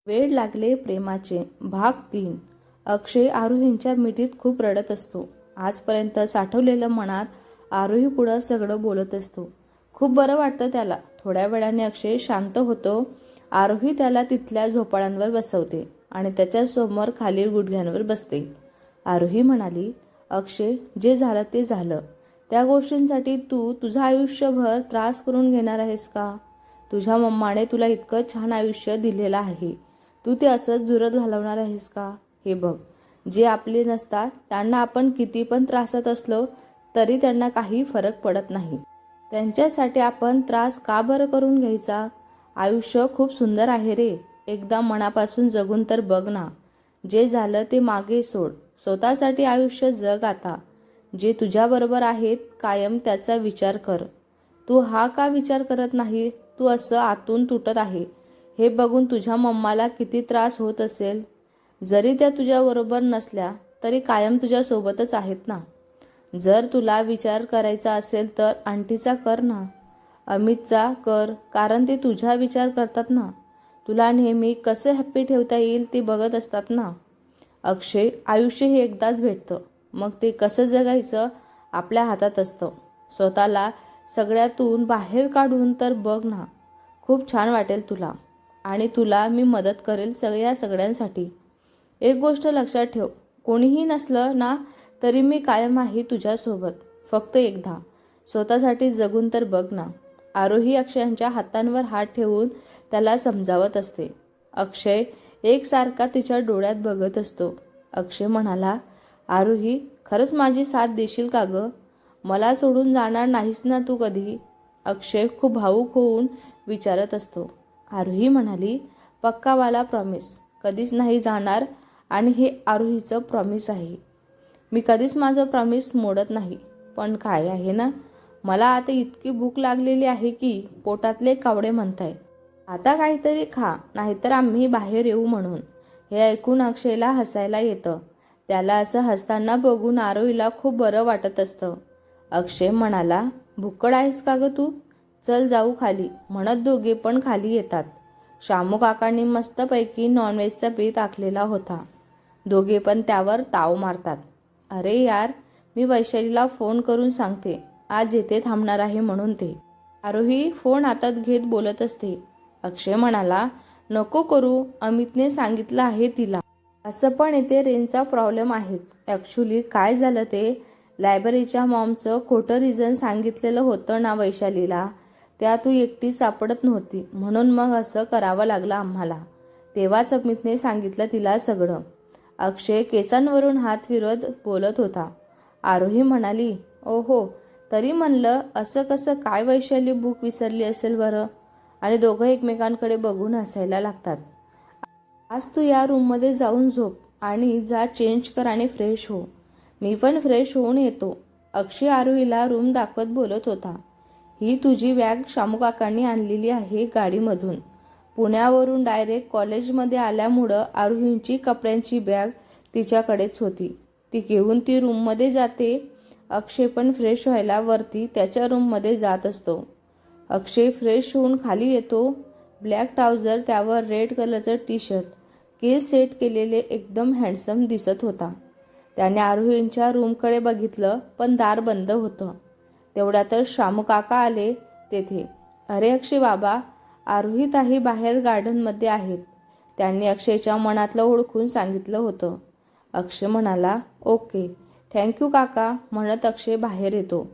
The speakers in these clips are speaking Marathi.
वेड लागले प्रेमाचे भाग 3. अक्षय आरोहींच्या मिठीत खूप रडत असतो. आजपर्यंत साठवलेलं मनात आरोही पुढं सगळं बोलत असतो. खूप बरं वाटतं त्याला. थोड्या वेळाने अक्षय शांत होतो. आरोही त्याला तिथल्या झोपाळ्यांवर बसवते आणि त्याच्यासमोर खालील गुडघ्यांवर बसते. आरोही म्हणाली, अक्षय, जे झालं ते झालं. त्या गोष्टींसाठी तू तुझं आयुष्यभर त्रास करून घेणार आहेस का? तुझ्या मम्माने तुला इतकं छान आयुष्य दिलेलं आहे. तू ते असंच झुरत घालवणार आहेस का? हे बघ, जे आपले नसतात त्यांना आपण किती पण त्रासात असलो तरी त्यांना काही फरक पडत नाही. त्यांच्यासाठी आपण त्रास का बरं करून घ्यायचा? आयुष्य खूप सुंदर आहे रे. एकदा मनापासून जगून तर बघ ना. जे झालं ते मागे सोड. स्वतःसाठी आयुष्य जग आता. जे तुझ्याबरोबर आहेत कायम त्याचा विचार कर. तू हा का विचार करत नाही? तू असं आतून तुटत आहे हे बघून तुझ्या मम्माला किती त्रास होत असेल. जरी त्या तुझ्याबरोबर नसल्या तरी कायम तुझ्यासोबतच आहेत ना. जर तुला विचार करायचा असेल तर आंटीचा कर ना, अमितचा कर, कारण ते तुझा विचार करतात ना. तुला नेहमी कसं हॅप्पी ठेवता येईल ते बघत असतात ना. अक्षय, आयुष्य हे एकदाच भेटतं, मग ते कसं जगायचं आपल्या हातात असतं. स्वतःला सगळ्यातून बाहेर काढून तर बघ ना. खूप छान वाटेल तुला. आणि तुला मी मदत करेल सगळ्यांसाठी. एक गोष्ट लक्षात ठेव, कोणीही नसलं ना तरी मी कायम आहे तुझ्यासोबत. फक्त एकदा स्वतःसाठी जगून तर बघ ना. आरोही अक्षयांच्या हातांवर हात ठेवून त्याला समजावत असते. अक्षय एकसारखा तिच्या डोळ्यात बघत असतो. अक्षय म्हणाला, आरोही, खरंच माझी साथ देशील का गं? मला सोडून जाणार नाहीस ना तू कधी? अक्षय खूप भावूक होऊन विचारत असतो. आरोही म्हणाली, पक्कावाला प्रॉमिस. कधीच नाही जाणार. आणि हे आरोहीचं प्रॉमिस आहे. मी कधीच माझं प्रॉमिस मोडत नाही. पण काय आहे ना, मला आता इतकी भूक लागलेली आहे की पोटातले कावडे म्हणताय. आता काहीतरी खा, नाहीतर आम्ही बाहेर येऊ म्हणून. हे ऐकून अक्षयला हसायला येतं. त्याला असं हसताना बघून आरोहीला खूप बरं वाटत असतं. अक्षय म्हणाला, भुक्कड आहेस का गं तू? चल जाऊ खाली, म्हणत दोघे पण खाली येतात. शामू काकांनी मस्तपैकी नॉनव्हेजचा बेत आखलेला होता. दोघे पण त्यावर ताव मारतात. अरे यार, मी वैशालीला फोन करून सांगते आज येथे थांबणार आहे म्हणून ते. आरोही फोन हातात घेत बोलत असते. अक्षय म्हणाला, नको करू, अमितने सांगितलं आहे तिला. असं पण इथे रेंजचा प्रॉब्लेम आहेच. ॲक्च्युली काय झालं ते, लायब्ररीच्या मॉमचं खोटं रिझन सांगितलेलं होतं ना वैशालीला. त्या तू एकटी सापडत नव्हती म्हणून मग असं करावं लागलं आम्हाला. तेव्हाच अमितने सांगितलं तिला सगळं. अक्षय केसांवरून हात फिरत बोलत होता. आरोही म्हणाली, ओहो, तरी म्हणलं असं कसं काय वैशाली बुक विसरली असेल बरं. आणि दोघं एकमेकांकडे बघून हसायला लागतात. आज तू या रूममध्ये जाऊन झोप आणि जा चेंज कर आणि फ्रेश हो. मी पण फ्रेश होऊन येतो. अक्षय आरोहीला रूम दाखवत बोलत होता. ही तुझी बॅग शामूकाकांनी आणलेली आहे गाडीमधून. पुण्यावरून डायरेक्ट कॉलेजमध्ये आल्यामुळं आरोहींची कपड्यांची बॅग तिच्याकडेच होती. ती घेऊन ती रूममध्ये जाते. अक्षय पण फ्रेश व्हायला वरती त्याच्या रूममध्ये जात असतो. अक्षय फ्रेश होऊन खाली येतो. ब्लॅक ट्राउझर, त्यावर रेड कलरचं टी शर्ट, केस सेट केलेले एकदम हँडसम दिसत होता. त्याने आरोहींच्या रूमकडे बघितलं पण दार बंद होतं. तेवढ्यातच शामू काका आले तेथे. अरे अक्षय बाबा, आरोही ताई बाहेर गार्डनमध्ये आहेत. त्यांनी अक्षयच्या मनातलं ओळखून सांगितलं होतं. अक्षय म्हणाला, ओके, थँक्यू काका, म्हणत अक्षय बाहेर येतो.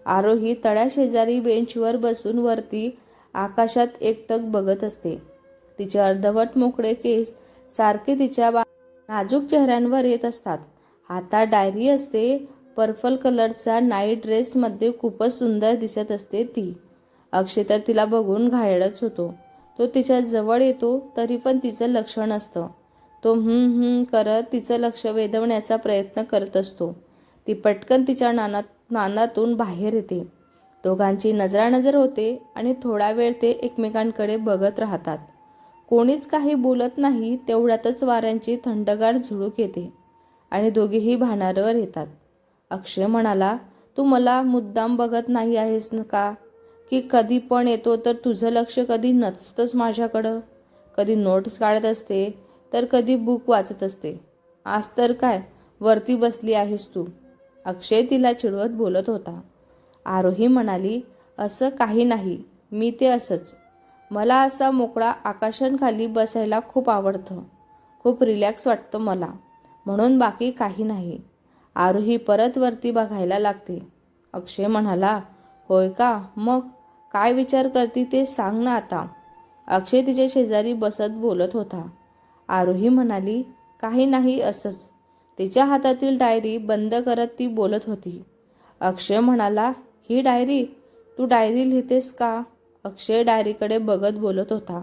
आरोही तळ्याशेजारी बेंचवर बसून वरती आकाशात एकटक बघत असते. तिचे अर्धवट मोकळे केस सारखे तिच्या नाजूक चेहऱ्यांवर येत असतात. हातात डायरी असते. पर्पल कलरचा नाईट ड्रेसमध्ये खूपच सुंदर दिसत असते ती. अक्षय तर तिला बघून घायळच होतो. तो तिच्या जवळ येतो तरी पण तिचं लक्ष नसतं. तो करत तिचं लक्ष वेधवण्याचा प्रयत्न करत असतो. ती पटकन तिच्या नानातून बाहेर येते. दोघांची नजरानजर होते आणि थोडा वेळ ते एकमेकांकडे बघत राहतात. कोणीच काही बोलत नाही. तेवढ्यातच वाऱ्यांची थंडगार झुळूक येते आणि दोघेही भानावर येतात. अक्षय म्हणाला, तू मला मुद्दाम बघत नाही आहेस का? की कधी पण येतो तर तुझं लक्ष कधी नसतंच माझ्याकडं? कधी नोट्स काढत असते तर कधी बुक वाचत असते. आज तर काय वरती बसली आहेस तू, अक्षय तिला चिडवत बोलत होता. आरोही म्हणाली, असं काही नाही, मी ते असंच. मला असा मोकळा आकाशाखाली बसायला खूप आवडतं. खूप रिलॅक्स वाटतं मला, म्हणून बाकी काही नाही. आरोही परत वरती बघायला लागते. अक्षय म्हणाला, होय का, मग काय विचार करते ते सांग ना आता. अक्षय तिच्या शेजारी बसत बोलत होता. आरोही म्हणाली, काही नाही, असंच. तिच्या हातातील डायरी बंद करत ती बोलत होती. अक्षय म्हणाला, ही डायरी, तू डायरी लिहितेस का? अक्षय डायरीकडे बघत बोलत होता.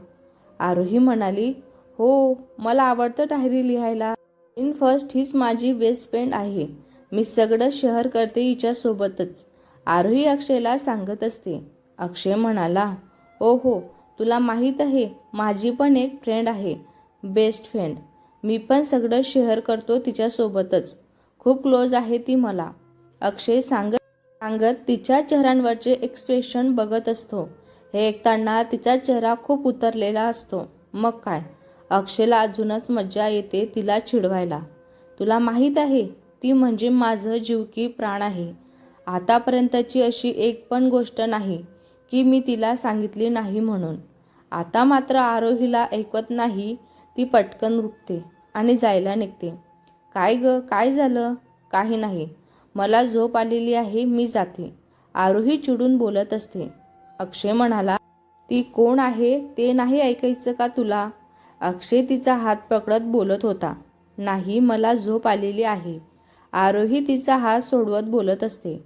आरोही म्हणाली, हो, मला आवडतं डायरी लिहायला. इन फर्स्ट हीच माझी बेस्ट फ्रेंड आहे. मी सगळं शेअर करते हिच्यासोबतच, आरोही अक्षयला सांगत असते. अक्षय म्हणाला, ओ हो, तुला माहीत आहे, माझी पण एक फ्रेंड आहे, बेस्ट फ्रेंड. मी पण सगळं शेअर करतो तिच्यासोबतच. खूप क्लोज आहे ती मला, अक्षय सांगत सांगत तिच्या चेहऱ्यांवरचे एक्सप्रेशन बघत असतो. हे ऐकताना तिचा चेहरा खूप उतरलेला असतो. मग काय, अक्षयला अजूनच मज्जा येते तिला चिडवायला. तुला माहीत आहे, ती म्हणजे माझं जीव की प्राण आहे. आतापर्यंतची अशी एक पण गोष्ट नाही की मी तिला सांगितली नाही म्हणून. आता मात्र आरोहीला ऐकत नाही. ती पटकन उठते आणि जायला निघते. काय ग, काय झालं? काही नाही, मला झोप आलेली आहे, मी जाते, आरोही चिडून बोलत असते. अक्षय म्हणाला, ती कोण आहे ते नाही ऐकायचं का तुला? अक्षय तिचा हात पकडत बोलत होता. नाही, मला झोप आलेली आहे, आरोही तिचा हात सोडवत बोलत असते.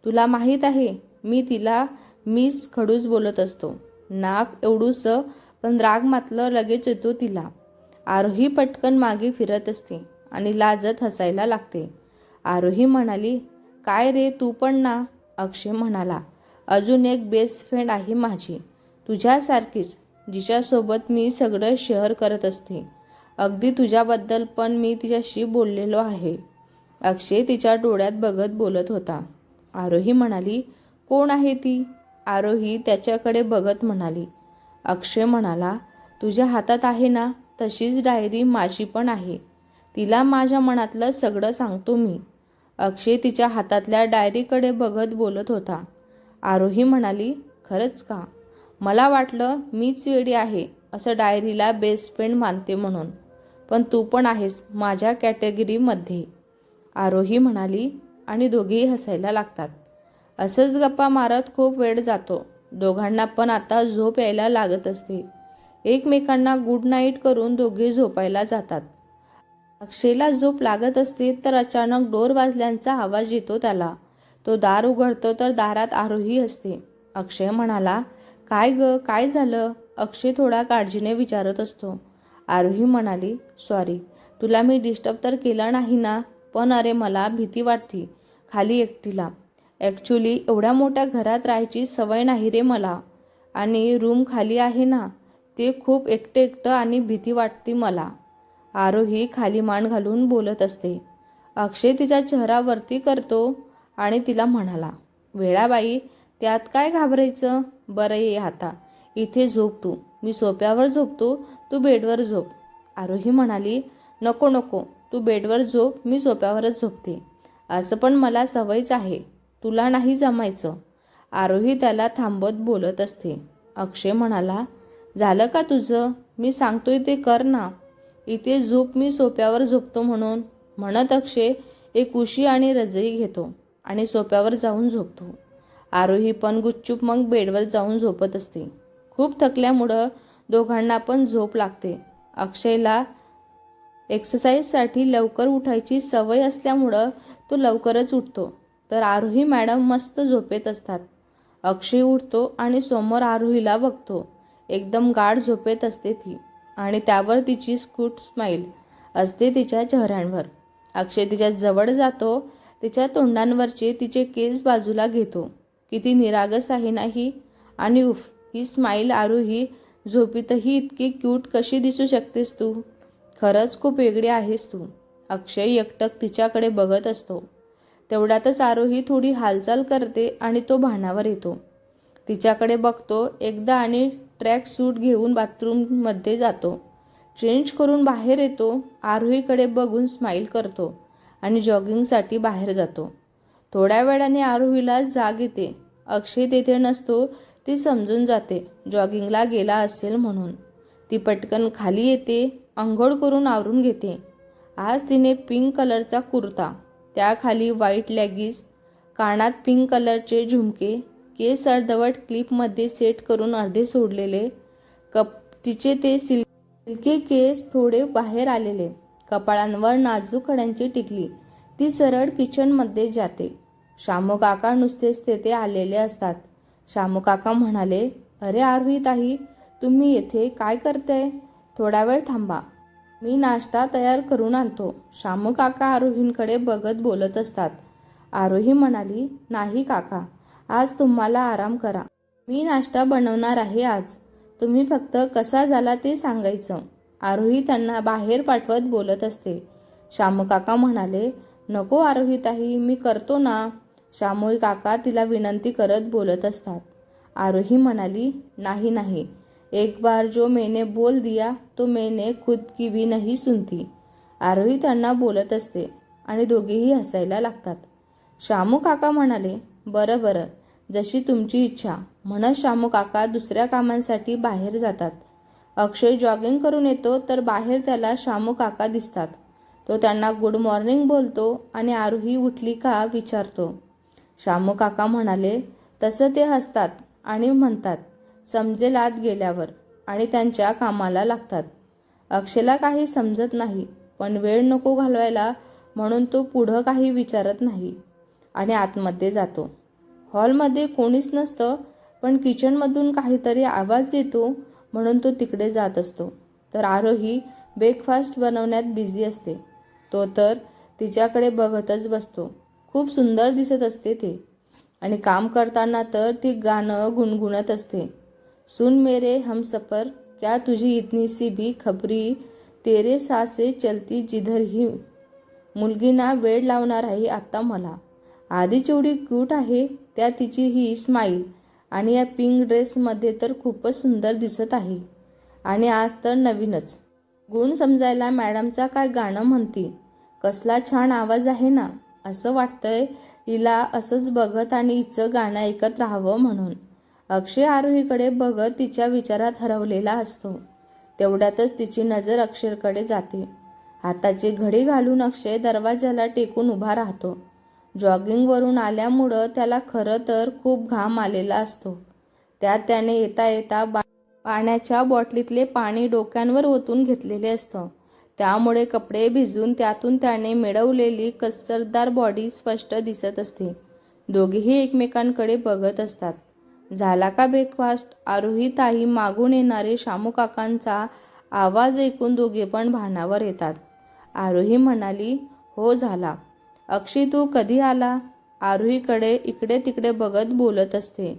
तुला माहीत आहे, मी तिला मिस खडूस बोलत असतो. नाक एवढूसं, पण राग मात्र लगेच येतो तिला. आरोही पटकन मागे फिरत असते आणि लाजत हसायला लागते. आरोही म्हणाली, काय रे तू पण ना? अक्षय म्हणाला, अजून एक बेस्ट फ्रेंड आहे माझी, तुझ्यासारखीच, जिच्यासोबत मी सगळं शेअर करत असते. अगदी तुझ्याबद्दल पण मी तिच्याशी बोललेलो आहे. अक्षय तिच्या डोळ्यात बघत बोलत होता. आरोही म्हणाली, कोण आहे ती? आरोही त्याच्याकडे बघत म्हणाली. अक्षय म्हणाला, तुझ्या हातात आहे ना तशीच डायरी माझी पण आहे. तिला माझ्या मनातलं सगळं सांगतो मी. अक्षय तिच्या हातातल्या डायरीकडे बघत बोलत होता. आरोही म्हणाली, खरंच का? मला वाटलं मीच वेडी आहे असं डायरीला बेस्ट फ्रेंड मानते म्हणून, पण तू पण आहेस माझ्या कॅटेगरीमध्ये, आरोही म्हणाली आणि दोघेही हसायला लागतात. असंच गप्पा मारत खूप वेळ जातो. दोघांना पण आता झोप यायला लागत असते. एकमेकांना गुड नाईट करून दोघे झोपायला जातात. अक्षयला झोप लागत असते तर अचानक डोर वाजल्याचा आवाज येतो त्याला. तो दार उघडतो तर दारात आरोही असते. अक्षय म्हणाला, काय ग, काय झालं? अक्षय थोडा काळजीने विचारत असतो. आरोही म्हणाली, सॉरी, तुला मी डिस्टर्ब तर केलं नाही ना? पण अरे मला भीती वाटती खाली एकटीला. ॲक्च्युली एवढ्या मोठ्या घरात राहायची सवय नाही रे मला, आणि रूम खाली आहे ना, ते खूप एकटं एकटं आणि भीती वाटते मला, आरोही खाली मान घालून बोलत असते. अक्षय तिचा चेहरा वरती करतो आणि तिला म्हणाला, वेळाबाई, त्यात काय घाबरायचं? बरं ये आता, इथे झोप तू, मी सोफ्यावर झोपतो, तू बेडवर झोप. आरोही म्हणाली, नको नको, तू बेडवर झोप, मी सोफ्यावरच झोपते. असं पण मला सवयच आहे, तुला नाही जमायचं. आरोही त्याला थांबत बोलत असते. अक्षय म्हणाला, झालं का तुझं? मी सांगतोय ते कर ना. इथे झोप, मी सोफ्यावर झोपतो म्हणून. म्हणत अक्षय एक उशी आणि रजई घेतो आणि सोफ्यावर जाऊन झोपतो. आरोही पण गुपचूप मग बेडवर जाऊन झोपत असते. खूप थकल्यामुळं दोघांना पण झोप लागते. अक्षयला एक्सरसाइजसाठी लवकर उठायची सवय असल्यामुळं तो लवकरच उठतो, तर आरोही मॅडम मस्त झोपेत असतात. अक्षय उठतो आणि समोर आरोहीला बघतो. एकदम गाढ झोपेत असते ती आणि त्यावर तिची स्कूट स्माईल असते तिच्या चेहऱ्यांवर. अक्षय तिच्या जवळ जातो, तिच्या तोंडांवरचे तिचे केस बाजूला घेतो. किती निरागस आहे ना ही, आणि उफ, ही स्माईल आरोही, झोपीतही इतकी क्यूट कशी दिसू शकतेस तू? खरंच खूप वेगळी आहेस तू. अक्षय एकटक तिच्याकडे बघत असतो. तेवढ्यातच आरोही थोडी हालचाल करते आणि तो भानावर येतो. तिच्याकडे बघतो एकदा आणि ट्रॅक सूट घेऊन बाथरूममध्ये जातो. चेंज करून बाहेर येतो. आरोहीकडे बघून स्माईल करतो आणि जॉगिंगसाठी बाहेर जातो. थोड्या वेळाने आरोहीला जाग येते. अक्षय तेथे नसतो. ती समजून जाते जॉगिंगला गेला असेल म्हणून. ती पटकन खाली येते. अंघोळ करून आवरून घेते. आज तिने पिंक कलरचा कुर्ता, त्याखाली व्हाईट लेगिन्स, कानात पिंक कलरचे झुमके, केस अर्धवट क्लिपमध्ये सेट करून अर्धे सोडलेले, तिचे ते सिल्की केस थोडे बाहेर आलेले, कपाळांवर नाजूक खड्यांची टिकली. ती सरळ किचनमध्ये जाते. शामू काका नुसतेच तेथे आलेले असतात. शामू काका म्हणाले, अरे आरोही ताई, तुम्ही येथे काय करताय? थोडा वेळ थांबा, मी नाश्ता तयार करून आणतो. शामू काका आरोहींकडे बघत बोलत असतात. आरोही म्हणाली, नाही काका, आज तुम्हाला आराम करा. मी नाश्ता बनवणार आहे आज. तुम्ही फक्त कसा झाला ते सांगायचं. आरोही त्यांना बाहेर पाठवत बोलत असते. शामू काका म्हणाले, नको आरोही ताई, मी करतो ना. शामू काका तिला विनंती करत बोलत असतात. आरोही म्हणाली, नाही नाही, एक बार जो मैंने बोल दिया तो मैंने खुद की भी नहीं सुनती. आरोही त्यांना बोलत असते आणि दोघेही हसायला लागतात. शामू काका म्हणाले, बरं बरं, जशी तुमची इच्छा, म्हणत शामू काका दुसऱ्या कामांसाठी बाहेर जातात. अक्षय जॉगिंग करून येतो तर बाहेर त्याला शामू काका दिसतात. तो त्यांना गुड मॉर्निंग बोलतो आणि आरोही उठली का विचारतो. शामू काका म्हणाले, तसं ते हसतात आणि म्हणतात, समजेल आत गेल्यावर, आणि त्यांच्या कामाला लागतात. अक्षयला काही समजत नाही, पण वेळ नको घालवायला म्हणून तो पुढं काही विचारत नाही आणि आतमध्ये जातो. हॉलमध्ये कोणीच नसतं, पण किचनमधून काहीतरी आवाज येतो म्हणून तो तिकडे जात असतो. तर आरोही ब्रेकफास्ट बनवण्यात बिझी असते. तो तर तिच्याकडे बघतच बसतो. खूप सुंदर दिसत असते ते, आणि काम करताना तर ती गाणं गुणगुणत असते. सुन मेरे हमसफर, क्या तुझी इतनी सी भी खबरी, तेरे साथ से चलती जिधर ही. मुलगीना वेड लावणार आहे आता मला. आधी जेवढी क्यूट आहे त्या तिची ही स्माईल आणि या पिंक ड्रेसमध्ये तर खूपच सुंदर दिसत आहे. आणि आज तर नवीनच. गुण समजायला मॅडमचा काय गाणं म्हणती. कसला छान आवाज आहे ना. असं वाटतंय हिला असंच बघत आणि हिचं गाणं ऐकत राहावं म्हणून. अक्षय आरोहीकडे बघत तिच्या विचारात हरवलेला असतो. तेवढ्यातच तिची नजर अक्षयकडे जाते. हाताची घडी घालून अक्षय दरवाजाला टेकून उभा राहतो. जॉगिंगवरून आल्यामुळं त्याला खरं तर खूप घाम आलेला असतो. त्यात त्याने येता येता पाण्याच्या बॉटलीतले पाणी डोक्यांवर ओतून घेतलेले असतं. त्यामुळे कपडे भिजून त्यातून त्याने मिळवलेली कसरदार बॉडी स्पष्ट दिसत असते. दोघेही एकमेकांकडे बघत असतात. झाला का ब्रेकफास्ट? आरोही ताई मागून येणारे शामू काकांचा आवाज ऐकून दोघे पण भानावर येतात. आरोही म्हणाली, हो झाला. अक्षय तू कधी आला? आरोहीकडे इकडे तिकडे बघत बोलत असते.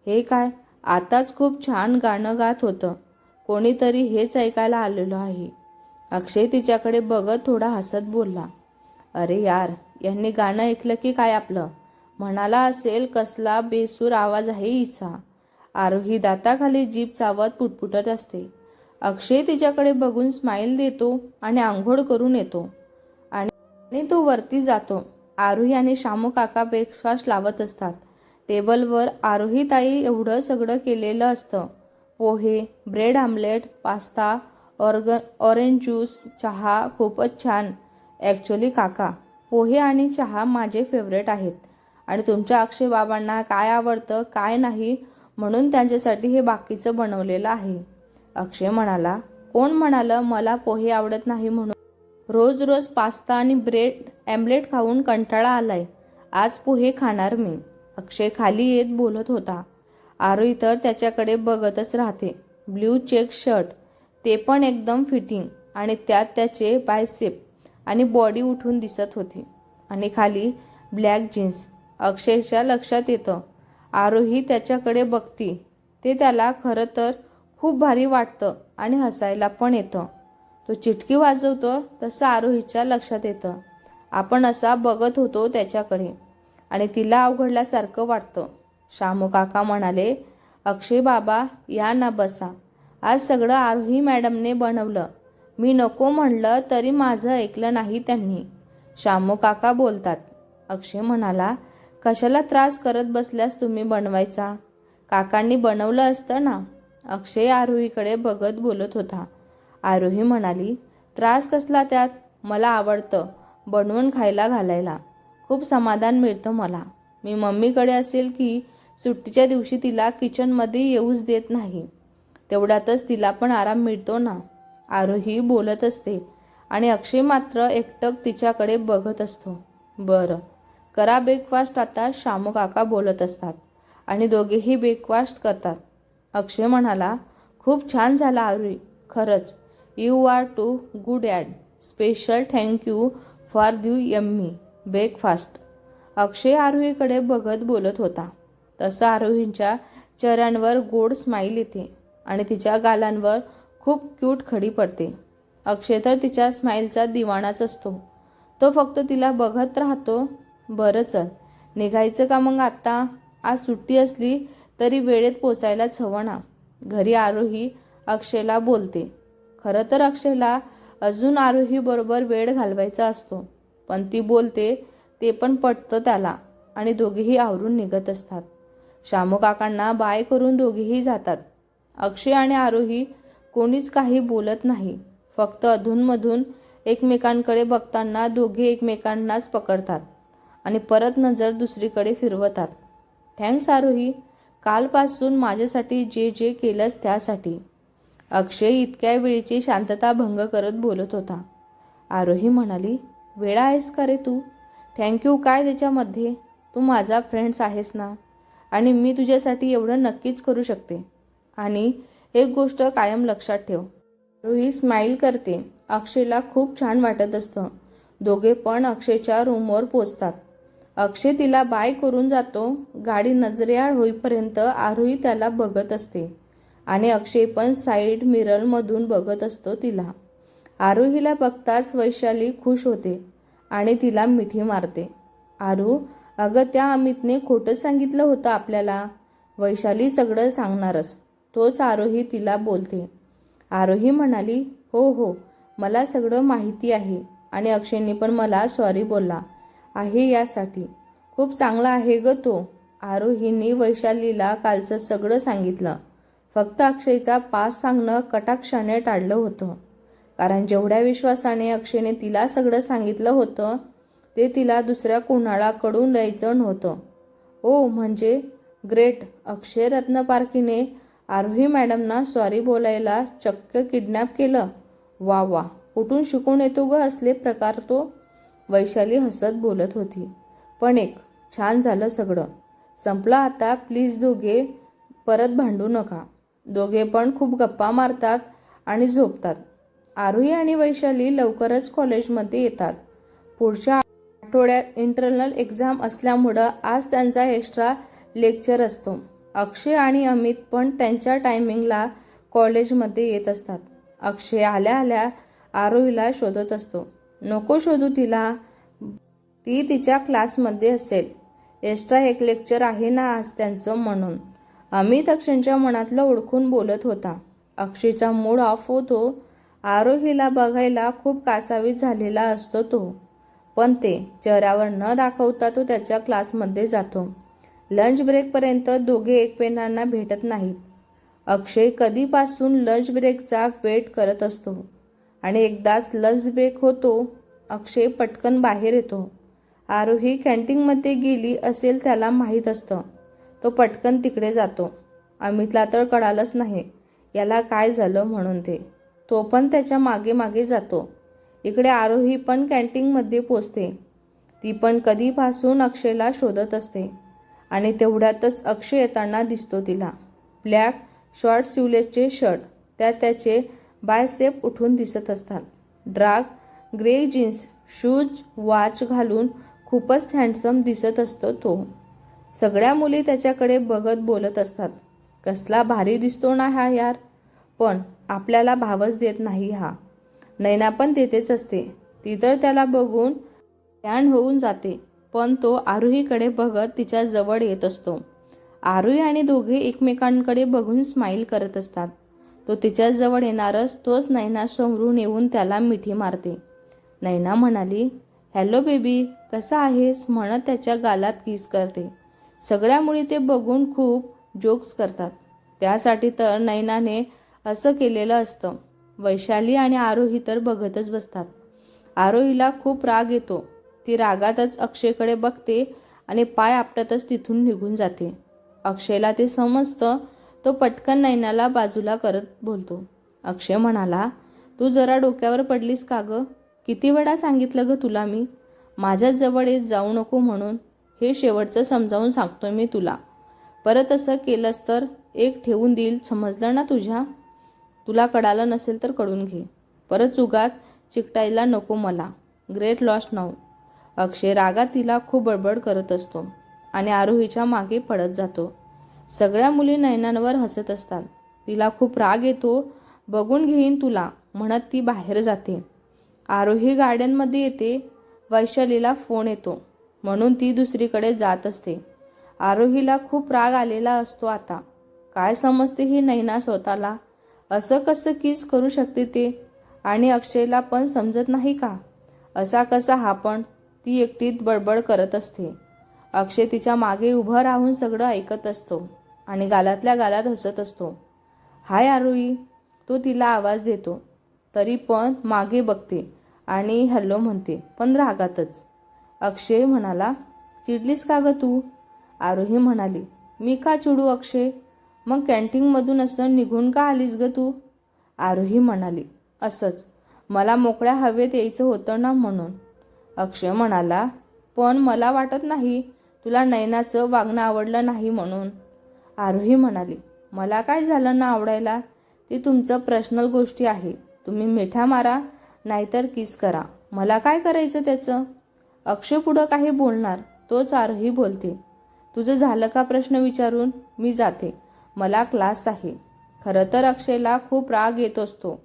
हे काय, आताच खूप छान गाणं गात होतं. कोणीतरी हेच ऐकायला आलेलो आहे. अक्षय तिच्याकडे बघत थोडा हसत बोलला. अरे यार, यांनी गाणं ऐकलं की काय आपलं? म्हणाला असेल कसला बेसूर आवाज आहे हिचा. आरोही दाताखाली जीभ चावत पुटपुटत असते. अक्षय तिच्याकडे बघून स्माईल देतो आणि आंघोळ करून येतो आणि तो वरती जातो. आरोही आणि शामू काका ब्रेकफास्ट लावत असतात. टेबलवर आरोही ताई एवढं सगळं केलेलं असतं. Poha, bread omelette, pasta, orange juice, चहा. खूपच छान. ॲक्च्युली काका, पोहे आणि चहा माझे फेवरेट आहेत आणि तुमच्या अक्षय बाबांना काय आवडतं काय नाही म्हणून त्यांच्यासाठी हे बाकीचं बनवलेलं आहे. अक्षय म्हणाला, कोण म्हणालं मला पोहे आवडत नाही म्हणून? रोज रोज पास्ता आणि ब्रेड आमलेट खाऊन कंटाळा आलाय. आज पोहे खाणार मी. अक्षय खाली येत बोलत होता. आरोही तर त्याच्याकडे बघतच राहते. ब्ल्यू चेक शर्ट, ते पण एकदम फिटिंग, आणि त्यात त्याचे बायसेप आणि बॉडी उठून दिसत होती, आणि खाली ब्लॅक जीन्स. अक्षयच्या लक्षात येतं आरोही त्याच्याकडे बघती ते त्याला खरं तर खूप भारी वाटतं आणि हसायला पण येतं. तो चिटकी वाजवतो तसं आरोहीच्या लक्षात येतं. आपण असा बघत होतो त्याच्याकडे आणि तिला अवघडल्यासारखं वाटतं. शामू काका म्हणाले, अक्षय बाबा या ना बसा. आज सगळं आरोही मॅडमने बनवलं. मी नको म्हणलं तरी माझं ऐकलं नाही त्यांनी. शामू काका बोलतात. अक्षय म्हणाला, कशाला त्रास करत बसल्यास तुम्ही बनवायचा? काकांनी बनवलं असतं ना. अक्षय आरोहीकडे बघत बोलत होता. आरोही म्हणाली, त्रास कसला त्यात? मला आवडतं बनवून खायला घालायला. खूप समाधान मिळतं मला. मी मम्मीकडे असेल की सुट्टीच्या दिवशी तिला किचनमध्ये येऊच देत नाही. तेवढ्यातच तिला पण आराम मिळतो ना. आरोही बोलत असते आणि अक्षय मात्र एकटक तिच्याकडे बघत असतो. बरं, करा ब्रेकफास्ट आता, शामू काका बोलत असतात आणि दोघेही ब्रेकफास्ट करतात. अक्षय म्हणाला, खूप छान झाला आरोही, खरंच. You are too good at. Special thank you for the yummy breakfast. Akshay आरोहीकडे बघत बोलत होता. तसं आरोहींच्या चेहऱ्यांवर गोड स्माईल येते आणि तिच्या गालांवर खूप क्यूट खडी पडते. अक्षय तर तिच्या स्माईलचा दिवाणाच असतो. तो फक्त तिला बघत राहतो. बरं चल, निघायचं का मग आता? आज सुट्टी असली तरी वेळेत पोचायलाच हवं ना. घरी आरोही अक्षयला बोलते. खरं तर अक्षयला अजून आरोही बरोबर वेळ घालवायचा असतो, पण ती बोलते ते पण पटतं त्याला आणि दोघेही आवरून निघत असतात. शामू काकांना बाय करून दोघेही जातात. अक्षय आणि आरोही कोणीच काही बोलत नाही. फक्त अधूनमधून एकमेकांकडे बघताना दोघे एकमेकांनाच पकडतात आणि परत नजर दुसरीकडे फिरवतात. थँक्स आरोही, कालपासून माझ्यासाठी जे जे केलंस त्यासाठी. अक्षय इतक्या वेळीची शांतता भंग करत बोलत होता. आरोही म्हणाली, वेडा आहेस का रे तू? थँक्यू काय त्याच्यामध्ये? तू माझा फ्रेंड्स आहेस ना, आणि मी तुझ्यासाठी एवढं नक्कीच करू शकते. आणि एक गोष्ट कायम लक्षात ठेव. आरोही स्माईल करते. अक्षयला खूप छान वाटत असतं. दोघे पण अक्षयच्या रूमवर पोचतात. अक्षय तिला बाय करून जातो. गाडी नजरेआड होईपर्यंत आरोही त्याला बघत असते आणि अक्षय पण साईड मिररमधून बघत असतो तिला. आरोहीला बघताच वैशाली खुश होते आणि तिला मिठी मारते. आरू, अगं त्या अमितने खोटं सांगितलं होतं आपल्याला. वैशाली सगळं सांगणारच. तोच आरोही तिला बोलते. आरोही म्हणाली, हो हो, मला सगळं माहिती आहे आणि अक्षयनी पण मला सॉरी बोलला आहे यासाठी. खूप चांगला आहे ग तो. आरोहीने वैशालीला कालचं सगळं सांगितलं. फक्त अक्षयचा पास सांगणं कटाक्षाने टाळलं होतं. कारण जेवढ्या विश्वासाने अक्षयने तिला सगळं सांगितलं होतं ते तिला दुसऱ्या कोणाला कडून द्यायचं नव्हतं. ओ म्हणजे ग्रेट. अक्षय रत्नपारखीने आरोही मॅडमना सॉरी बोलायला चक्क किडनॅप केलं. वा वा, कुठून शिकून येतो ग असले प्रकार तो? वैशाली हसत बोलत होती. पण एक छान झालं सगळं. संपलं आता. प्लीज दोघे परत भांडू नका. दोघे पण खूप गप्पा मारतात आणि झोपतात. आरोही आणि वैशाली लवकरच कॉलेजमध्ये येतात. पुढच्या आठवड्यात इंटरनल एक्झाम असल्यामुळं आज त्यांचा एक्स्ट्रा लेक्चर असतो. अक्षय आणि अमित पण त्यांच्या टायमिंगला कॉलेजमध्ये येत असतात. अक्षय आल्या आल्या आरोहीला शोधत असतो. नको शोधू तिला, ती तिच्या क्लासमध्ये असेल. एक्स्ट्रा एक लेक्चर आहे ना आज त्यांचं म्हणून. अमित अक्षयच्या मनातलं ओळखून बोलत होता. अक्षयचा मूड ऑफ होतो. आरोहीला बघायला खूप कासावीस झालेला असतो तो, पण ते चेहऱ्यावर न दाखवता तो त्याच्या क्लासमध्ये जातो. लंच ब्रेकपर्यंत दोघे एकमेकांना भेटत नाहीत. अक्षय कधीपासून लंच ब्रेकचा वेट करत असतो आणि एकदाच लंच ब्रेक होतो. अक्षय पटकन बाहेर येतो. आरोही कॅन्टीनमध्ये गेली असेल त्याला माहीत असतं. तो पटकन तिकडे जातो. अमितला तर कळालंच नाही याला काय झालं म्हणून ते. तो पण त्याच्या मागे मागे जातो. इकडे आरोही पण कॅन्टीनमध्ये पोचते. ती पण कधीपासून अक्षयला शोधत असते आणि तेवढ्यातच अक्षय येताना दिसतो तिला. ब्लॅक शॉर्ट स्लीवलेसचे शर्ट, त्यात त्याचे बायसेप उठून दिसत असतात. Dark grey jeans, shoes, watch घालून खूपच हँडसम दिसत असतो तो. सगळ्या मुली त्याच्याकडे बघत बोलत असतात. कसला भारी दिसतो ना हा यार. पण आपल्याला भावच देत नाही हा. नैना पण तेथेच असते. ती तर त्याला बघून फॅन होऊन जाते, पण तो आरोहीकडे बघत तिच्या जवळ येत असतो आरोही आणि दोघे एकमेकांकडे बघून स्माईल करत असतात. तो तिच्या जवळ येणारच तोच नैना समोरून येऊन त्याला मिठी मारते. नैना म्हणाली, हॅलो बेबी, कसा आहेस म्हणत त्याच्या गालात किस करते. सगळ्या मुली ते बघून खूप जोक्स करतात. त्यासाठी तर नैनाने असं केलेलं असतं. वैशाली आणि आरोही तर बघतच बसतात. आरोहीला खूप राग येतो. ती रागातच अक्षयकडे बघते आणि पाय आपटतच तिथून निघून जाते. अक्षयला ते समजतं. तो पटकन नैनाला बाजूला करत बोलतो. अक्षय म्हणाला, तू जरा डोक्यावर पडलीस का ग? किती वेळा सांगितलं ग तुला मी, माझ्याच जवळ येत जाऊ नको म्हणून. हे शेवटचं समजावून सांगतोय मी तुला. परत असं केलंस तर एक ठेवून देईल, समजलं ना तुझ्या? तुला कळालं नसेल तर कळून घे. परत चुगात चिकटायला नको मला. Great loss now. अक्षय रागात तिला खूप बडबड करत असतो आणि आरोहीच्या मागे पडत जातो. सगळ्या मुली नैनांवर हसत असतात. तिला खूप राग येतो. बघून घेईन तुला म्हणत ती बाहेर जाते. आरोही गार्डनमध्ये येते. वैशालीला फोन येतो म्हणून ती दुसरीकडे जात असते. आरोहीला खूप राग आलेला असतो आता. काय समजते ही नैना स्वतःला? असं कसं किस करू शकते ते? आणि अक्षयला पण समजत नाही का? असा कसा हा पण? ती एकटीच बडबड करत असते. अक्षय तिच्या मागे उभं राहून सगळं ऐकत असतो आणि गालातल्या गालात हसत असतो. हाय आरोही, तो तिला आवाज देतो. तरी पण मागे बघते आणि हॅलो म्हणते, पण रागातच. अक्षय म्हणाला, चिडलीस का ग तू? आरोही म्हणाली, मी का चिडू अक्षय? मग कॅन्टीनमधून असं निघून का आलीस ग तू? आरोही म्हणाली, असंच, मला मोकळ्या हवेत यायचं होतं ना म्हणून. अक्षय म्हणाला, पण मला वाटत नाही तुला नैनाचं वागणं आवडलं नाही म्हणून. आरोही म्हणाली, मला काय झालं ना आवडायला? ती तुमचं पर्सनल गोष्टी आहे. तुम्ही मिठ्या मारा नाहीतर किस करा, मला काय करायचं त्याचं? अक्षय पुढं काही बोलणार तोच आरोही बोलते, तुझं झालं का प्रश्न विचारून? मी जाते, मला क्लास आहे. खरं तर अक्षयला खूप राग येत असतो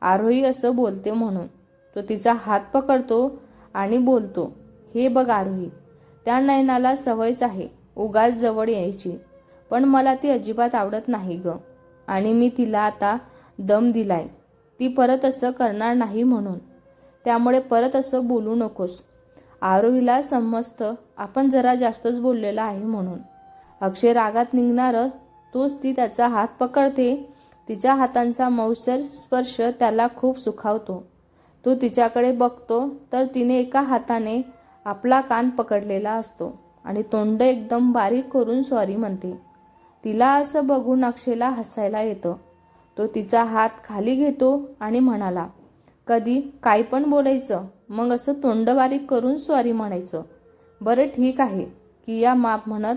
आरोही असं बोलते म्हणून. तो तिचा हात पकडतो आणि बोलतो, हे बघ आरोही, त्या नैनाला सवयच आहे उगाच जवळ यायची, पण मला ती अजिबात आवडत नाही ग. आणि मी तिला आता दम दिलाय, ती परत असं करणार नाही म्हणून. त्यामुळे परत असं बोलू नकोस. आरोहीला समजतं आपण जरा जास्तच बोललेलं आहे म्हणून. अक्षय रागात निघणार तोच ती त्याचा हात पकडते. तिच्या हातांचा मौसर स्पर्श त्याला खूप सुखावतो. तो तिच्याकडे बघतो तर तिने एका हाताने आपला कान पकडलेला असतो आणि तोंड एकदम बारीक करून सॉरी म्हणते. तिला असं बघून अक्षयला हसायला येतं. तो तिचा हात खाली घेतो आणि म्हणाला, कधी काय पण बोलायचं, मग असं तोंड बारीक करून सॉरी म्हणायचं. बरं ठीक आहे, किया माप म्हणत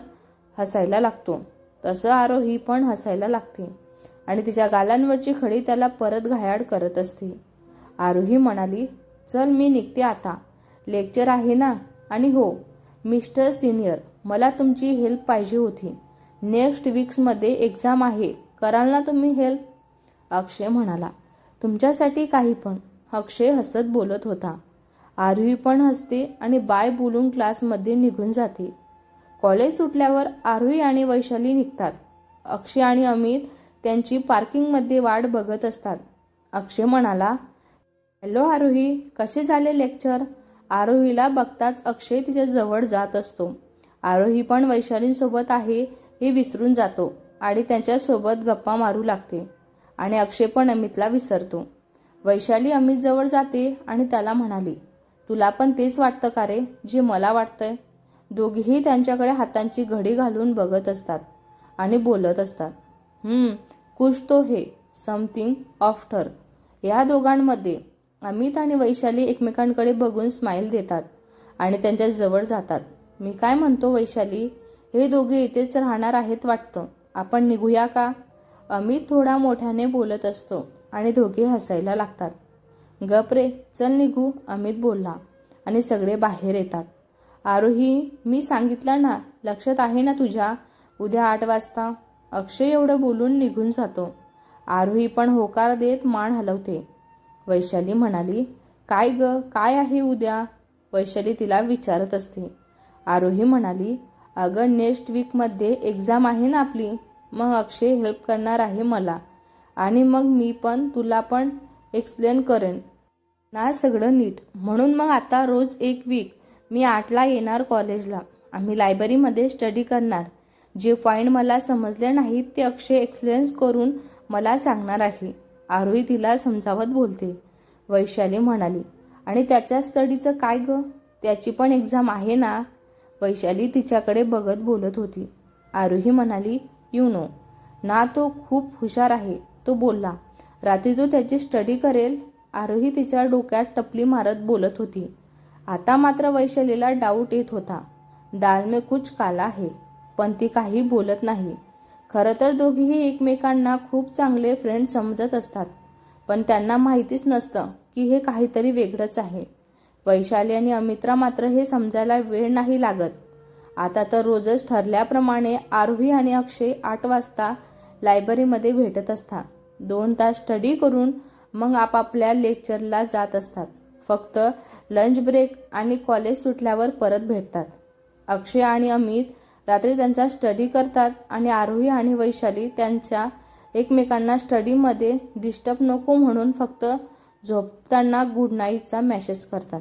हसायला लागतो. तसं आरोही पण हसायला लागते आणि तिच्या गालांवरची खडी त्याला परत घायाळ करत असते. आरोही म्हणाली, चल मी निघते आता, लेक्चर आहे ना. आणि हो मिस्टर सिनियर, मला तुमची हेल्प पाहिजे होती. नेक्स्ट वीक्समध्ये एक्झाम आहे, कराल ना तुम्ही हेल्प? अक्षय म्हणाला, तुमच्यासाठी काही पण. अक्षय हसत बोलत होता. आरोही पण हसते आणि बाय बोलून क्लासमध्ये निघून जाते. कॉलेज सुटल्यावर आरोही आणि वैशाली निघतात. अक्षय आणि अमित त्यांची पार्किंगमध्ये वाट बघत असतात. अक्षय म्हणाला, हॅलो आरोही, कसे झाले लेक्चर? आरोहीला बघताच अक्षय तिच्या जवळ जात असतो. आरोही पण वैशालींसोबत आहे हे विसरून जातो आणि त्यांच्यासोबत गप्पा मारू लागते आणि अक्षय पण अमितला विसरतो. वैशाली अमित जवळ जाते आणि त्याला म्हणाली, तुला पण तेच वाटतं का रे जे मला वाटतंय? दोघेही त्यांच्याकडे हातांची घडी घालून बघत असतात आणि बोलत असतात. कुछ तो है, समथिंग आफ्टर. या दोघांमध्ये अमित आणि वैशाली एकमेकांकडे बघून स्माईल देतात आणि त्यांच्या जवळ जातात. मी काय म्हणतो वैशाली, हे दोघे इथेच राहणार आहेत वाटतं, आपण निघूया का? अमित थोडा मोठ्याने बोलत असतो आणि दोघे हसायला लागतात. गप रे, चल निघू, अमित बोलला आणि सगळे बाहेर येतात. आरोही, मी सांगितलं ना, लक्षात आहे ना तुझ्या, उद्या 8 वाजता. अक्षय एवढं बोलून निघून जातो. आरोही पण होकार देत मान हलवते. वैशाली म्हणाली, काय ग, काय आहे उद्या? वैशाली तिला विचारत असते. आरोही म्हणाली, अगं नेक्स्ट वीकमध्ये एक्झाम आहे ना आपली, मग अक्षय हेल्प करणार आहे मला, आणि मग मी पण तुला पण एक्सप्लेन करेन ना सगळं नीट. म्हणून मग आता रोज 1 वीक मी 8ला येणार कॉलेजला. आम्ही लायब्ररीमध्ये स्टडी करणार. जे पॉईंट मला समजले नाहीत ते अक्षय एक्सप्लेन करून मला सांगणार आहे. आरोही तिला समजावत बोलते. वैशाली म्हणाली, आणि त्याच्या स्टडीचं काय ग? त्याची पण एक्झाम आहे ना? वैशाली तिच्याकडे बघत बोलत होती. आरोही म्हणाली, यू नो ना, तो खूप हुशार आहे. तो बोलला, रात्री तो त्याची स्टडी करेल. आरोही तिच्या डोक्यात टपली मारत बोलत होती. आता मात्र वैशालीला डाऊट येत होता. दाल में कुछ काला है. पण ती काही बोलत नाही. खरं तर दोघीही एकमेकांना खूप चांगले फ्रेंड समजत असतात, पण त्यांना माहितीच नसतं की हे काहीतरी वेगळंच आहे. वैशाली आणि अमित्रा मात्र हे समजायला वेळ नाही लागत. आता तर रोजच ठरल्याप्रमाणे आरोही आणि अक्षय 8 वाजता लायब्ररीमध्ये भेटत असतात. 2 तास स्टडी करून मग आपापल्या लेक्चरला जात असतात. फक्त लंच ब्रेक आणि कॉलेज सुटल्यावर परत भेटतात. अक्षय आणि अमित रात्री त्यांचा स्टडी करतात आणि आरोही आणि वैशाली त्यांच्या एकमेकांना स्टडीमध्ये डिस्टर्ब नको म्हणून फक्त झोपताना गुड नाईटचा मेसेज करतात.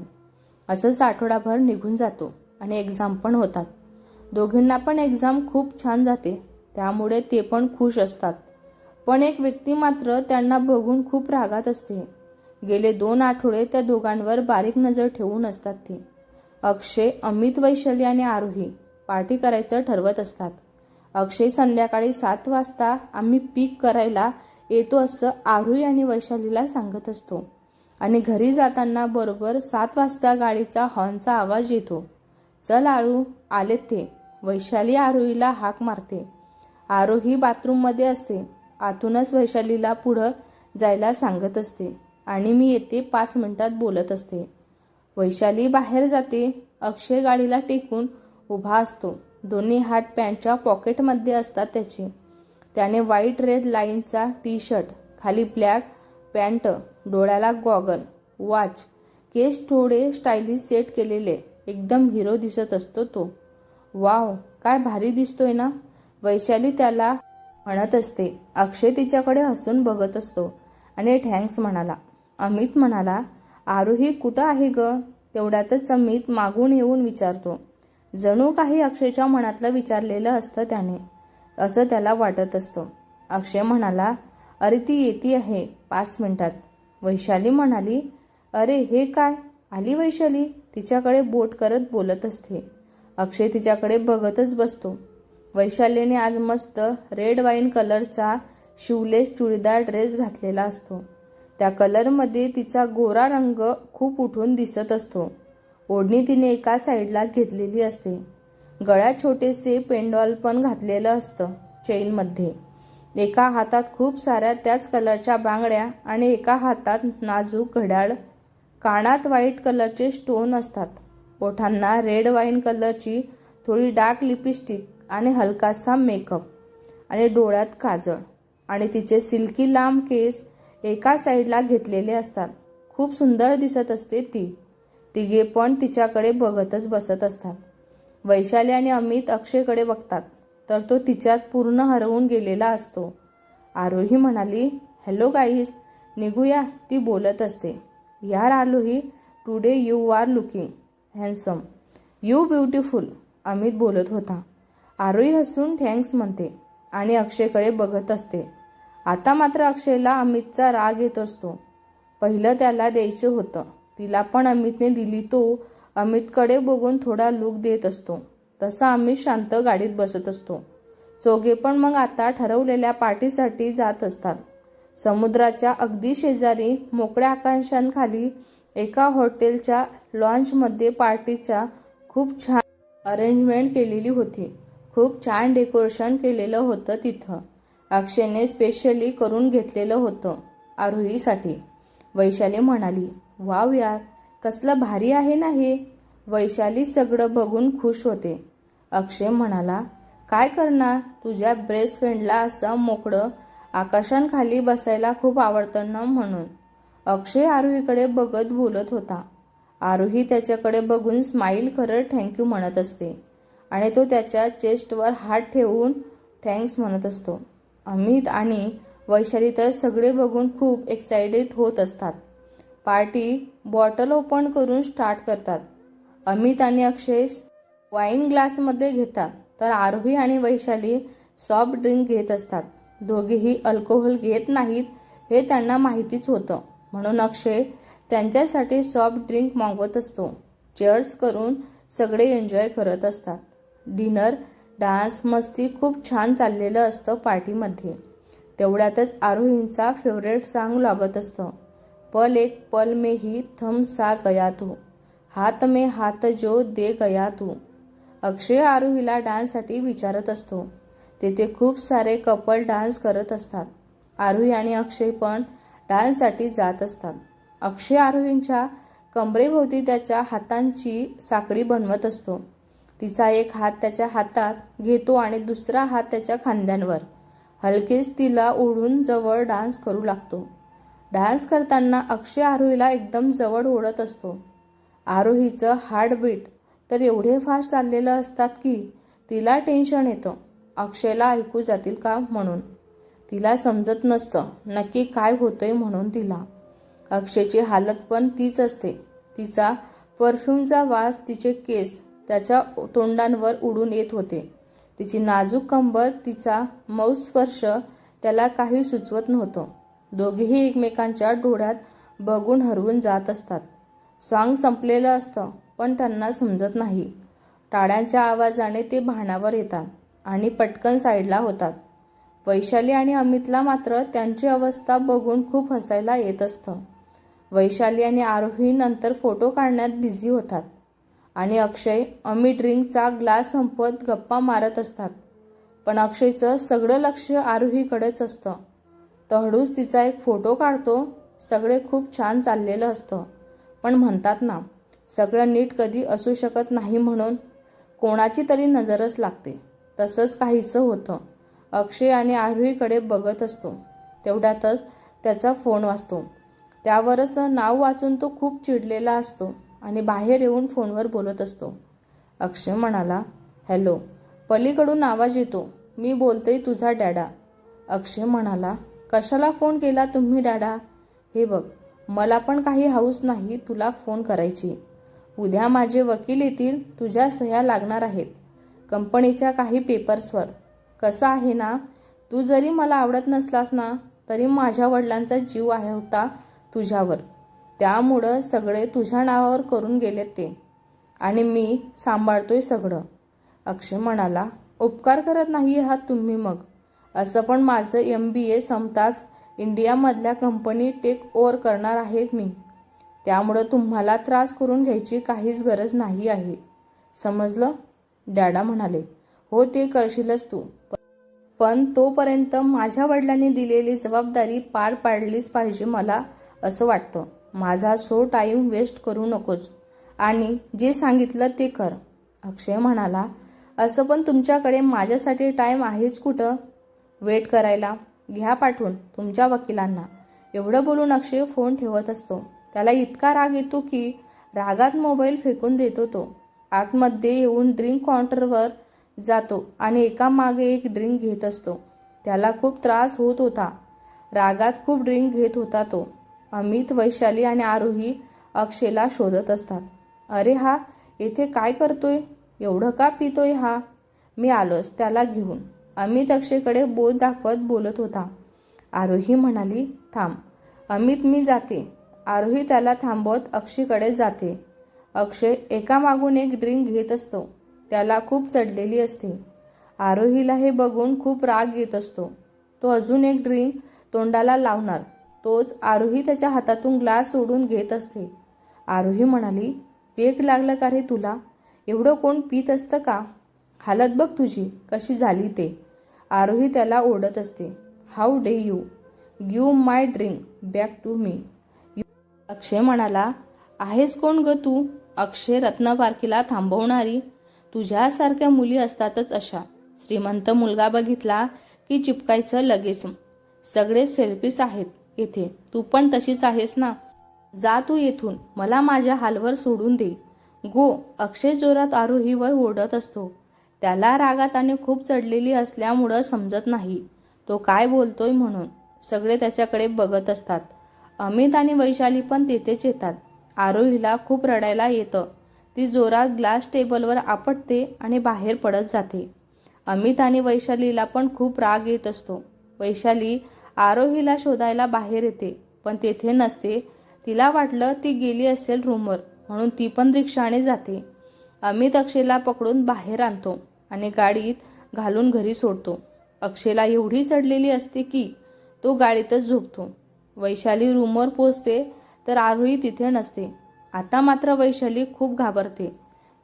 असंच आठवडाभर निघून जातो आणि एक्झाम पण होतात. दोघींना पण एक्झाम खूप छान जाते, त्यामुळे ते पण खुश असतात. पण एक व्यक्ती मात्र त्यांना बघून खूप रागात असते. गेले 2 आठवडे त्या दोघांवर बारीक नजर ठेवून असतात ते. अक्षय, अमित, वैशाली आणि आरोही पार्टी करायचं ठरवत असतात. अक्षय संध्याकाळी 7 वाजता आम्ही पिक करायला येतो असं आरोही आणि वैशालीला सांगत असतो, आणि घरी जाताना बरोबर 7 वाजता गाडीचा हॉर्नचा आवाज येतो. चल आरू, आलेत ते. वैशाली आरोहीला हाक मारते. आरोही बाथरूममध्ये असते. आतूनच वैशालीला पुढं जायला सांगत असते, आणि मी येते 5 मिनिटात बोलत असते. वैशाली बाहेर जाते. अक्षय गाडीला टेकून उभा असतो. दोन्ही हात पॅन्टच्या पॉकेटमध्ये असतात त्याचे. त्याने व्हाईट रेड लाईनचा टी शर्ट, खाली ब्लॅक पॅन्ट, डोळ्याला गॉगल, वॉच, केस थोडे स्टायलिश सेट केलेले, एकदम हिरो दिसत असतो तो. वाव, काय भारी दिसतोय ना, वैशाली त्याला म्हणत असते. अक्षय तिच्याकडे हसून बघत असतो आणि थँक्स म्हणाला. अमित म्हणाला, आरोही कुठं आहे ग? तेवढ्यातच अमित मागून येऊन विचारतो. जणू काही अक्षयच्या मनातलं विचारलेलं असतं त्याने, असं त्याला वाटत असतं. अक्षय म्हणाला, अरे ती येते आहे 5 मिनिटात. वैशाली म्हणाली, अरे हे काय? आली वैशाली तिच्याकडे बोट करत बोलत असते. अक्षय तिच्याकडे बघतच बसतो. वैशालीने आज मस्त रेड वाईन कलरचा शिवलेस चुडीदार ड्रेस घातलेला असतो. त्या कलरमध्ये तिचा गोरा रंग खूप उठून दिसत असतो. ओढणी तिने एका साईडला घेतलेली असते. गळ्यात छोटेसे पेंडॉल पण घातलेलं असतं चेनमध्ये. एका हातात खूप साऱ्या त्याच कलरच्या बांगड्या आणि एका हातात नाजूक घड्याळ. कानात व्हाईट कलरचे स्टोन असतात. ओठांना रेड वाईन कलरची थोडी डार्क लिपस्टिक आणि हलकासा मेकअप, आणि डोळ्यात काजळ, आणि तिचे सिल्की लांब केस एका साईडला घेतलेले असतात. खूप सुंदर दिसत असते ती. तिघे पण तिच्याकडे बघतच बसत असतात. वैशाली आणि अमित अक्षयकडे बघतात तर तो तिच्यात पूर्ण हरवून गेलेला असतो. आरोही म्हणाली, हॅलो गाईज, निघूया, ती बोलत असते. यार Aarohi, today you are looking handsome, you beautiful, Amit बोलत होता. आरोही हसून थँक्स म्हणते आणि अक्षयकडे बघत असते. आता मात्र अक्षयला अमितचा राग येत असतो. पहिलं त्याला द्यायचं होतं, तिला पण अमितने दिली. तो अमितकडे बघून थोडा लुक देत असतो. तसा अमित शांत गाडीत बसत असतो. चौघे पण मग आता ठरवलेल्या पार्टीसाठी जात असतात. समुद्राच्या अगदी शेजारी मोकळ्या आकाशांखाली एका हॉटेलच्या लॉन्जमध्ये पार्टीच्या खूप छान अरेंजमेंट केलेली होती. खूप छान डेकोरेशन केलेलं होतं तिथं. अक्षयने स्पेशली करून घेतलेलं होतं आरोहीसाठी. वैशाली म्हणाली, वाव यार, कसलं भारी आहे ना हे. वैशाली सगळं बघून खुश होते. अक्षय म्हणाला, काय करणार, तुझ्या बेस्ट फ्रेंडला असं मोकळं आकाशांखाली बसायला खूप आवडतं ना म्हणून. अक्षय आरोहीकडे बघत बोलत होता. आरोही त्याच्याकडे बघून स्माईल करत थँक्यू म्हणत असते आणि तो त्याच्या चेस्टवर हात ठेवून थँक्स म्हणत असतो. अमित आणि वैशाली तर सगळे बघून खूप एक्साइटेड होत असतात. पार्टी बॉटल ओपन करून स्टार्ट करतात. अमित आणि अक्षय वाईन ग्लासमध्ये घेतात, तर आरोही आणि वैशाली सॉफ्ट ड्रिंक घेत असतात. दोघेही अल्कोहोल घेत नाहीत हे त्यांना माहितीच होतं, म्हणून अक्षय त्यांच्यासाठी सॉफ्ट ड्रिंक मागवत असतो. चेअर्स करून सगळे एन्जॉय करत असतात. डिनर, डान्स, मस्ती खूप छान चाललेलं असतं पार्टीमध्ये. तेवढ्यातच आरोहींचा फेवरेट सॉन्ग लागत असतं. पल एक पल में ही थम सा गया तू, हात में हात जो दे गया तू. अक्षय आरोहीला डान्ससाठी विचारत असतो. तेथे खूप सारे कपल डान्स करत असतात. आरोही आणि अक्षय पण डान्ससाठी जात असतात. अक्षय आरोहींच्या कमरेभोवती त्याच्या हातांची साखळी बनवत असतो. तिचा एक हात त्याच्या हातात घेतो आणि दुसरा हात त्याच्या खांद्यांवर. हलकेच तिला ओढून जवळ डान्स करू लागतो. डान्स करताना अक्षय आरोहीला एकदम जवळ ओढत असतो. आरोहीचं हार्टबीट तर एवढे फास्ट चाललेलं असतात की तिला टेन्शन येतं, अक्षयला ऐकू जातील का म्हणून. तिला समजत नसतं नक्की काय होतंय म्हणून तिला. अक्षयची हालत पण तीच असते. तिचा परफ्यूमचा वास, तिचे केस त्याच्या तोंडांवर उडून येत होते. तिची नाजूक कंबर, तिचा मऊ स्पर्श त्याला काही सुचवत नव्हतं. दोघेही एकमेकांच्या डोळ्यात बघून हरवून जात असतात. सॉन्ग संपलेलं असतं पण त्यांना समजत नाही. टाळ्यांच्या आवाजाने ते भानावर येतात आणि पटकन साईडला होतात. वैशाली आणि अमितला मात्र त्यांची अवस्था बघून खूप हसायला येत असतं. वैशाली आणि आरोही नंतर फोटो काढण्यात बिझी होतात आणि अक्षय अमित ड्रिंकचा ग्लास संपवत गप्पा मारत असतात. पण अक्षयचं सगळं लक्ष आरोहीकडेच असतं. तो हळूच तिचा एक फोटो काढतो. सगळे खूप छान चाललेलं असतं, पण म्हणतात ना, सगळं नीट कधी असू शकत नाही म्हणून कोणाची तरी नजरच लागते. तसंच काहीसं होतं. अक्षय आणि आरोहीकडे बघत असतो. तेवढ्यातच त्याचा फोन वाजतो. त्यावरच नाव वाचून तो खूप चिडलेला असतो आणि बाहेर येऊन फोनवर बोलत असतो. अक्षय म्हणाला, हॅलो. पलीकडून आवाज येतो, मी बोलतोय तुझा डॅडा. अक्षय म्हणाला, कशाला फोन केला तुम्ही डॅडा? हे बघ, मला पण काही हौस नाही तुला फोन करायची. उद्या माझे वकील येतील, तुझ्या सह्या लागणार आहेत कंपनीच्या काही पेपर्सवर. कसं आहे ना, तू जरी मला आवडत नसलास ना, तरी माझ्या वडिलांचा जीव आहे होता तुझ्यावर. त्यामुळं सगळे तुझ्या नावावर करून गेलेत ते, आणि मी सांभाळतोय सगळं. अक्षय म्हणाला, उपकार करत नाही आहात तुम्ही मग. असं पण माझं MBA संपताच इंडियामधल्या कंपनी टेक ओव्हर करणार आहे मी. त्यामुळं तुम्हाला त्रास करून घ्यायची काहीच गरज नाही आहे, समजलं? डॅडा म्हणाले, हो ते करशीलच तू, पण तोपर्यंत माझ्या वडिलांनी दिलेली जबाबदारी पार पाडलीच पाहिजे मला असं वाटतं. माझा टाईम वेस्ट करू नकोस आणि जे सांगितलं ते कर. अक्षय म्हणाला, असं पण तुमच्याकडे माझ्यासाठी टाईम आहेच कुठं वेट करायला. घ्या पाठवून तुमच्या वकिलांना. एवढं बोलून अक्षय फोन ठेवत असतो. त्याला इतका राग येतो की रागात मोबाईल फेकून देतो तो. आतमध्ये येऊन ड्रिंक काउंटरवर जातो आणि एकामागे एक ड्रिंक घेत असतो. त्याला खूप त्रास होत होता. रागात खूप ड्रिंक घेत होता तो. अमित, वैशाली आणि आरोही अक्षयला शोधत असतात. अरे हा येथे काय करतोय? एवढं का पितोय हा? मी आलोच त्याला घेऊन, अमित अक्षयकडे बोट दाखवत बोलत होता. आरोही म्हणाली, थांब अमित, मी जाते. आरोही त्याला थांबवत अक्षयकडे जाते. अक्षय एकामागून एक ड्रिंक घेत असतो. त्याला खूप चढलेली असते. आरोहीला हे बघून खूप राग येत असतो. तो अजून एक ड्रिंक तोंडाला लावणार तोच आरोही त्याच्या हातातून ग्लास सोडून घेत असते. आरोही म्हणाली, वेग लागलं का रे तुला? एवढं कोण पित असतं का? हालत बघ तुझी कशी झाली ते. आरोही त्याला ओरडत असते. How dare you give my drink back to me. Akshay म्हणाला, आहेस कोण ग तू? अक्षय, रत्नपारखीला थांबवणारी? तुझ्यासारख्या मुली असतातच अशा. श्रीमंत मुलगा बघितला की चिपकायचं लगेच. सगळे सेल्फिश आहेत येथे. तू पण तशीच आहेस ना. जा तू येथून, मला माझ्या हालवर सोडून दे. गो. अक्षय जोरात आरोहीवर ओरडत असतो. त्याला रागात आणि खूप चढलेली असल्यामुळं समजत नाही तो काय बोलतोय म्हणून. सगळे त्याच्याकडे बघत असतात. अमित आणि वैशाली पण तेथेच येतात. आरोहीला खूप रडायला येतं. ती जोरात ग्लास टेबलवर आपटते आणि बाहेर पडत जाते. अमित आणि वैशालीला पण खूप राग येत असतो. वैशाली आरोहीला शोधायला बाहेर येते पण तेथे नसते. तिला वाटलं ती गेली असेल रूमवर म्हणून ती पण रिक्षाने जाते. अमित अक्षयला पकडून बाहेर आणतो आणि गाडीत घालून घरी सोडतो. अक्षयला एवढी चढलेली असते की तो गाडीतच झोपतो. वैशाली रूमवर पोचते तर आरोही तिथे नसते. आता मात्र वैशाली खूप घाबरते.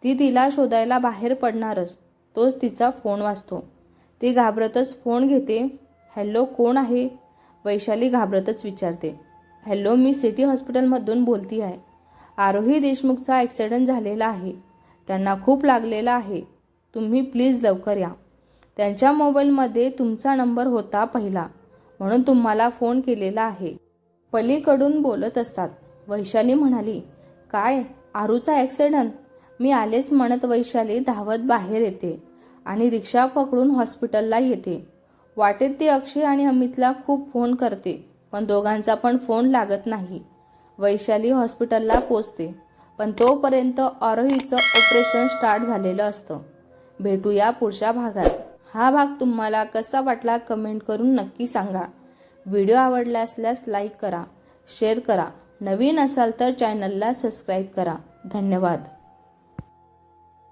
ती तिला शोधायला बाहेर पडणारच तोच तिचा फोन वाजतो. ती घाबरतच फोन घेते. हॅलो, कोण आहे? वैशाली घाबरतच विचारते. हॅलो, मी सिटी हॉस्पिटलमधून बोलती आहे. आरोही देशमुखचा ॲक्सिडेंट झालेला आहे. त्यांना खूप लागलेला आहे. तुम्ही प्लीज लवकर या. त्यांच्या मोबाईलमध्ये तुमचा नंबर होता पहिला म्हणून तुम्हाला फोन केलेला आहे. पलीकडून बोलत असतात. वैशाली म्हणाली, काय, आरूचा ॲक्सिडेंट? मी आलेच म्हणत वैशाली धावत बाहेर येते आणि रिक्षा पकडून हॉस्पिटलला येते. वाटेत ती अक्षय आणि अमितला खूप फोन करते पण दोघांचा पण फोन लागत नाही. वैशाली हॉस्पिटलला पोचते पण तोपर्यंत आरोहीचं ऑपरेशन स्टार्ट झालेलं असतं. भेटूया पुढच्या भागात. हा भाग तुम्हाला कसा वाटला कमेंट करून नक्की सांगा. व्हिडिओ आवडला असल्यास लाईक करा, शेअर करा. नवीन असाल तर चॅनलला सबस्क्राईब करा. धन्यवाद.